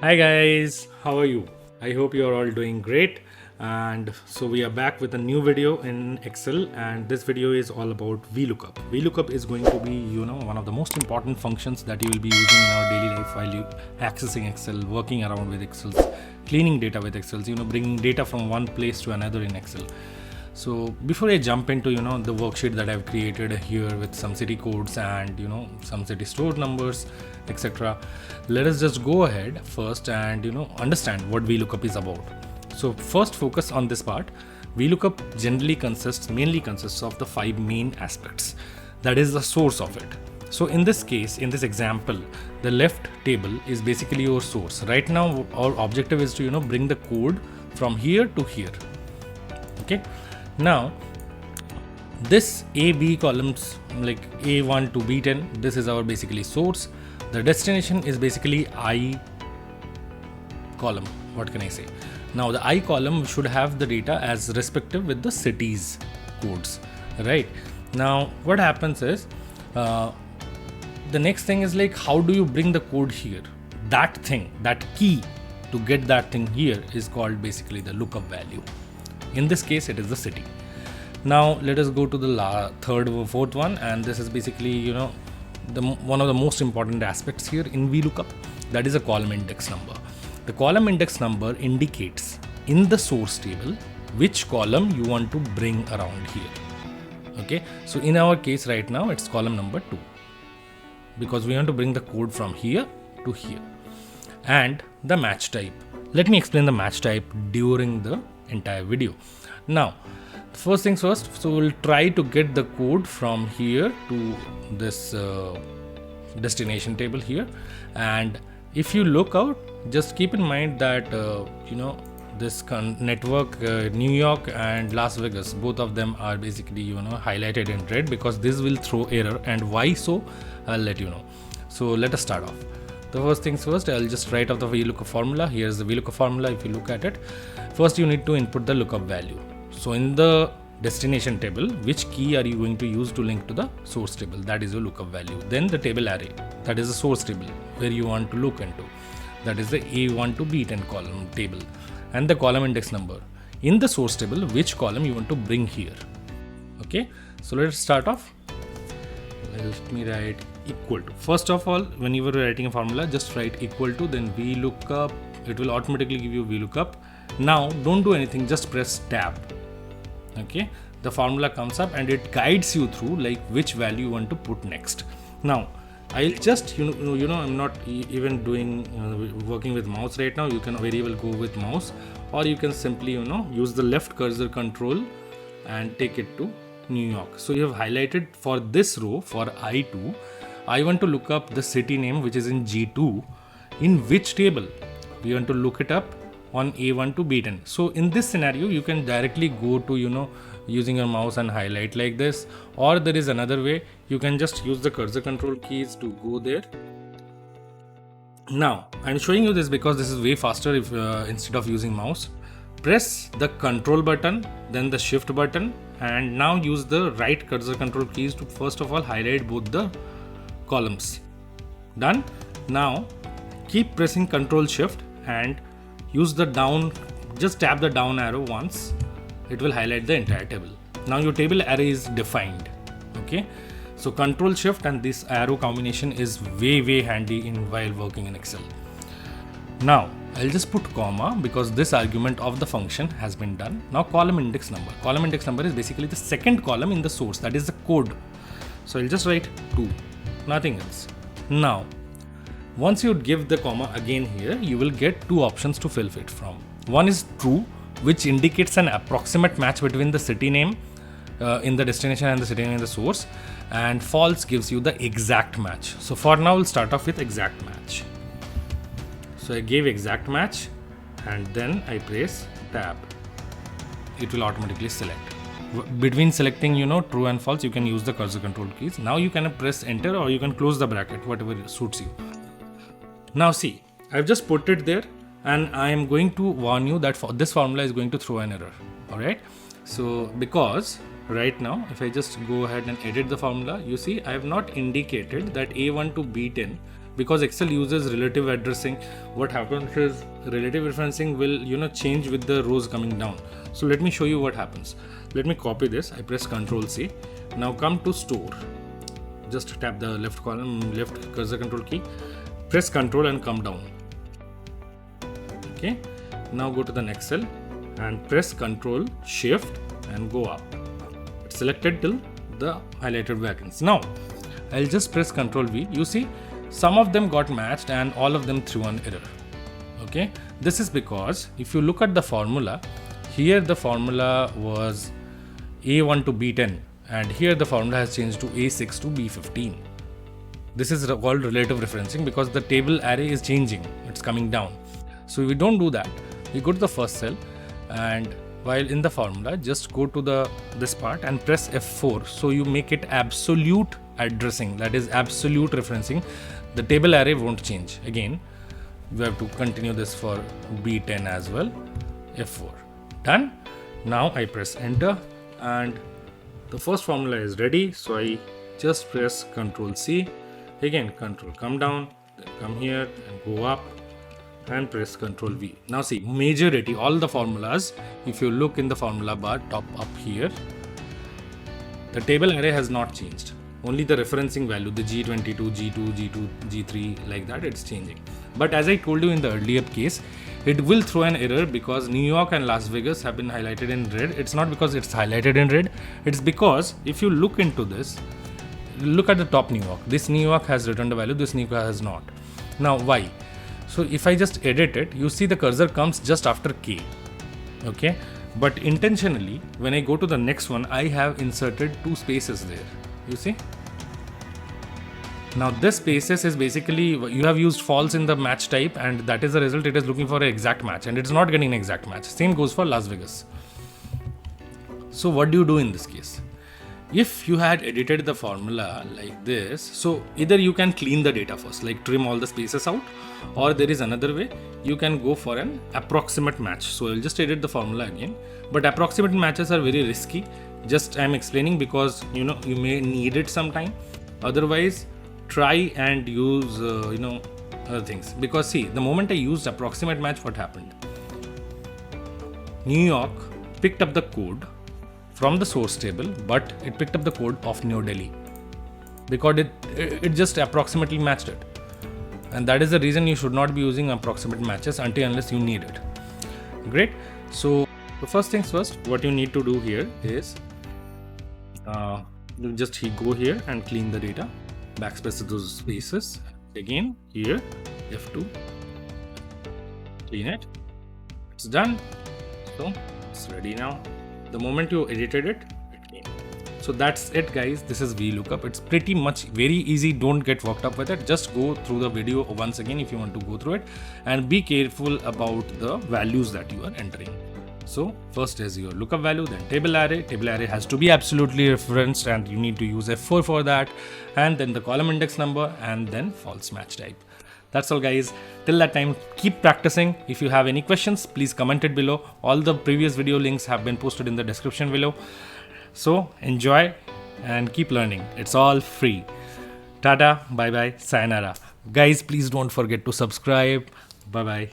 Hi guys, how are you? I hope you are all doing great. And so we are back with a new video in Excel, and this video is all about VLOOKUP. VLOOKUP is going to be, one of the most important functions that you will be using in our daily life while you accessing Excel, working around with Excel, cleaning data with Excel, bringing data from one place to another in Excel. So before I jump into the worksheet that I've created here with some city codes and some city store numbers, etc., let us just go ahead first and understand what VLOOKUP is about. So first focus on this part. VLOOKUP mainly consists of the five main aspects. That is the source of it. So in this case, in this example, the left table is basically your source. Right now our objective is to bring the code from here to here. Okay. Now, this A, B columns like A1 to B10, this is our basically source. The destination is basically I column. What can I say? Now, the I column should have the data as respective with the cities codes, right? Now, what happens is the next thing is like, how do you bring the code here? That thing, that key to get that thing here is called basically the lookup value. In this case, it is the city. Now let us go to the third or fourth one, and this is basically one of the most important aspects here in VLOOKUP. That is a column index number. The column index number indicates in the source table which column you want to bring around here. Okay, so in our case right now it's column number 2 because we want to bring the code from here to here. And the match type. Let me explain the match type during the entire video. Now, first things first, so we'll try to get the code from here to this destination table here. And if you look out, just keep in mind that this network, New York and Las Vegas, both of them are basically highlighted in red because this will throw error. And why so, I'll let you know. So let us start off. The first things first, I'll just write off the VLOOKUP formula. Here's the VLOOKUP formula. If you look at it, first you need to input the lookup value. So in the destination table, which key are you going to use to link to the source table? That is your lookup value. Then the table array, that is the source table where you want to look into. That is the A1 to B10 column table. And the column index number. In the source table, which column you want to bring here. Okay, so let's start off. Let me write equal to. First of all, when you were writing a formula, just write equal to, then VLOOKUP. It will automatically give you VLOOKUP. Now don't do anything, just press tab. Okay, the formula comes up and it guides you through like which value you want to put next. Now I'll just I'm not even doing working with mouse right now. You can very well go with mouse, or you can simply use the left cursor control and take it to New York. So you have highlighted for this row for I2, I want to look up the city name which is in G2. In which table we want to look it up? On A1 to B10. So in this scenario, you can directly go to using your mouse and highlight like this, or there is another way. You can just use the cursor control keys to go there. Now I'm showing you this because this is way faster if instead of using mouse. Press the control button, then the shift button, and now use the right cursor control keys to first of all highlight both the columns. Done. Now keep pressing control shift and use the down, just tap the down arrow once, it will highlight the entire table. Now your table array is defined. Okay, so control shift and this arrow combination is way handy while working in Excel. Now I'll just put comma because this argument of the function has been done. Now column index number. Column index number is basically the second column in the source, that is the code. So I'll just write 2, nothing else. Now once you give the comma again here, you will get two options to fill it from. One is true, which indicates an approximate match between the city name in the destination and the city name in the source, and false gives you the exact match. So for now, we'll start off with exact match. So I gave exact match and then I press tab. It will automatically select. Between selecting true and false, you can use the cursor control keys. Now you can press enter or you can close the bracket, whatever suits you. Now see, I've just put it there and I am going to warn you that this formula is going to throw an error. Alright, so because right now if I just go ahead and edit the formula, you see I have not indicated that A1 to B10 because Excel uses relative addressing, what happens is relative referencing will change with the rows coming down. So let me show you what happens. Let me copy this. I press Ctrl C. Now come to store. Just tap the left cursor control key, press Ctrl and come down. Okay, now go to the next cell and press Ctrl Shift and go up. It's selected till the highlighted vacancies. Now I'll just press Ctrl V. You see some of them got matched and all of them threw an error. Okay, this is because if you look at the formula, here the formula was A1 to B10 and here the formula has changed to A6 to B15. This is called relative referencing because the table array is changing, it's coming down. So we don't do that. We go to the first cell and while in the formula, just go to this part and press F4. So you make it absolute addressing, that is absolute referencing. The table array won't change. Again, we have to continue this for B10 as well. F4. Done. Now I press enter and the first formula is ready. So I just press Ctrl C. Again, Ctrl come down, then come here and go up and press Ctrl V. Now see, majority, all the formulas, if you look in the formula bar top up here, the table array has not changed. Only the referencing value, the G22, G2, G2, G3, like that, it's changing. But as I told you in the earlier case, it will throw an error because New York and Las Vegas have been highlighted in red. It's not because it's highlighted in red. It's because if you look into this, look at the top New York. This New York has returned a value, this New York has not. Now why? So if I just edit it, you see the cursor comes just after K. Okay. But intentionally, when I go to the next one, I have inserted 2 spaces there. You see? Now this spaces is basically, you have used false in the match type and that is the result. It is looking for an exact match and it's not getting an exact match. Same goes for Las Vegas. So what do you do in this case? If you had edited the formula like this, so either you can clean the data first, like trim all the spaces out, or there is another way, you can go for an approximate match. So I'll just edit the formula again, but approximate matches are very risky. Just I'm explaining because you may need it sometime. Otherwise, try and use other things, because see, the moment I used approximate match, what happened? New York picked up the code from the source table, but it picked up the code of New Delhi because it just approximately matched it. And that is the reason you should not be using approximate matches unless you need it. Great. So the first things first, what you need to do here is you just go here and clean the data, backspace those spaces. Again here F2, clean it. It's done. So it's ready now. The moment you edited it came. So that's it guys, this is VLOOKUP. It's pretty much very easy, don't get worked up with it. Just go through the video once again if you want to go through it, and be careful about the values that you are entering. So first is your lookup value, then table array. Table array has to be absolutely referenced and you need to use F4 for that, and then the column index number, and then false match type. That's all guys. Till that time, keep practicing. If you have any questions, please comment it below. All the previous video links have been posted in the description below. So enjoy and keep learning. It's all free. Tata, bye bye, sayonara. Guys, please don't forget to subscribe. Bye bye.